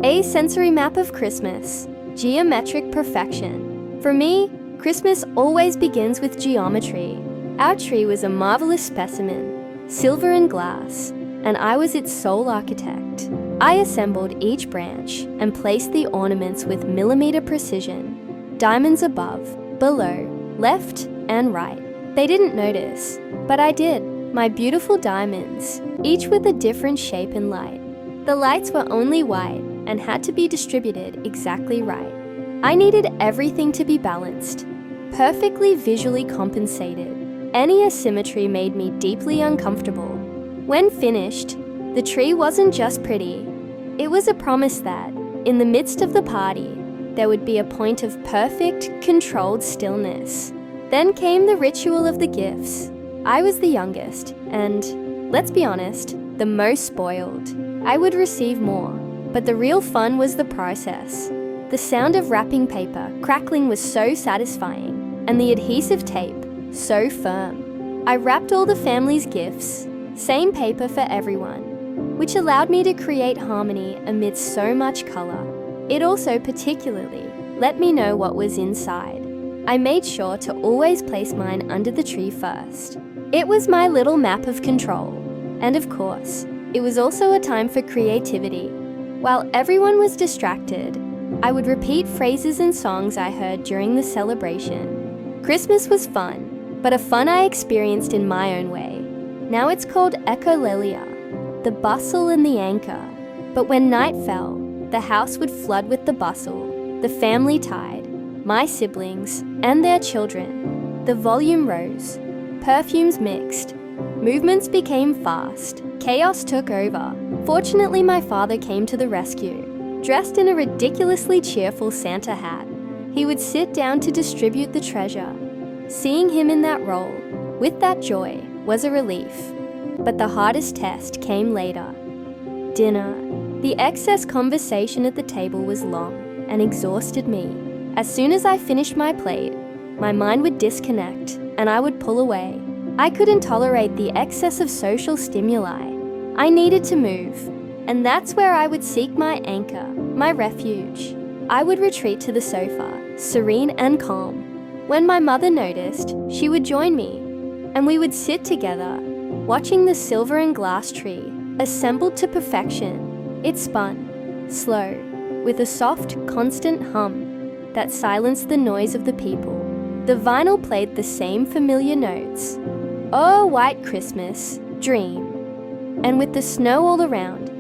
A sensory map of Christmas. Geometric perfection. For me, Christmas always begins with geometry. Our tree was a marvelous specimen, silver and glass, and I was its sole architect. I assembled each branch and placed the ornaments with millimeter precision. Diamonds above, below, left and right. They didn't notice, but I did. My beautiful diamonds, each with a different shape and light. The lights were only white and had to be distributed exactly right. I needed everything to be balanced, perfectly visually compensated. Any asymmetry made me deeply uncomfortable. When finished, the tree wasn't just pretty. It was a promise that, in the midst of the party, there would be a point of perfect, controlled stillness. Then came the ritual of the gifts. I was the youngest and, let's be honest, the most spoiled. I would receive more, but the real fun was the process. The sound of wrapping paper crackling was so satisfying, and the adhesive tape so firm. I wrapped all the family's gifts, same paper for everyone, which allowed me to create harmony amidst so much color. It also particularly let me know what was inside. I made sure to always place mine under the tree first. It was my little map of control. And of course, it was also a time for creativity. While everyone was distracted, I would repeat phrases and songs I heard during the celebration. Christmas was fun, but a fun I experienced in my own way. Now it's called echolalia, the bustle and the anchor. But when night fell, the house would flood with the bustle, the family tied, my siblings and their children. The volume rose, perfumes mixed, movements became fast, chaos took over. Fortunately, my father came to the rescue, dressed in a ridiculously cheerful Santa hat. He would sit down to distribute the treasure. Seeing him in that role, with that joy, was a relief. But the hardest test came later. Dinner. The excess conversation at the table was long and exhausted me. As soon as I finished my plate, my mind would disconnect and I would pull away. I couldn't tolerate the excess of social stimuli. I needed to move, and that's where I would seek my anchor, my refuge. I would retreat to the sofa, serene and calm. When my mother noticed, she would join me, and we would sit together, watching the silver and glass tree, assembled to perfection. It spun, slow, with a soft, constant hum that silenced the noise of the people. The vinyl played the same familiar notes. Oh, white Christmas, dream. And with the snow all around,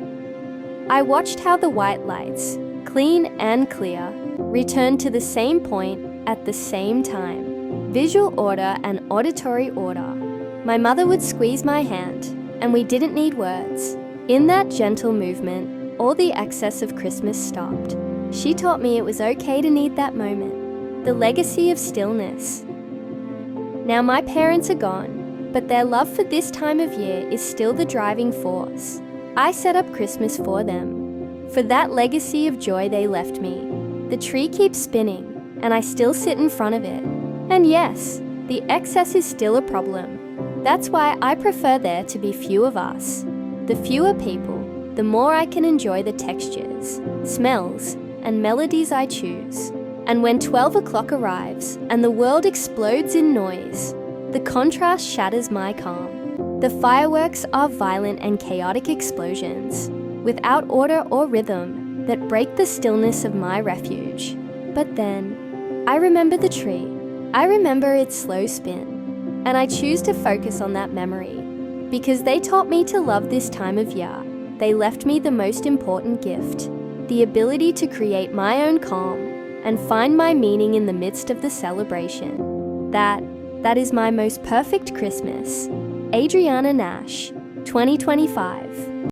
I watched how the white lights, clean and clear, returned to the same point at the same time. Visual order and auditory order. My mother would squeeze my hand, and we didn't need words. In that gentle movement, all the excess of Christmas stopped. She taught me it was okay to need that moment. The legacy of stillness. Now my parents are gone, but their love for this time of year is still the driving force. I set up Christmas for them, for that legacy of joy they left me. The tree keeps spinning, and I still sit in front of it. And yes, the excess is still a problem. That's why I prefer there to be few of us. The fewer people, the more I can enjoy the textures, smells, and melodies I choose. And when 12 o'clock arrives and the world explodes in noise, the contrast shatters my calm. The fireworks are violent and chaotic explosions, without order or rhythm, that break the stillness of my refuge. But then, I remember the tree. I remember its slow spin, and I choose to focus on that memory. Because they taught me to love this time of year, they left me the most important gift, the ability to create my own calm and find my meaning in the midst of the celebration. That is my most perfect Christmas. Adriana Nash, 2025.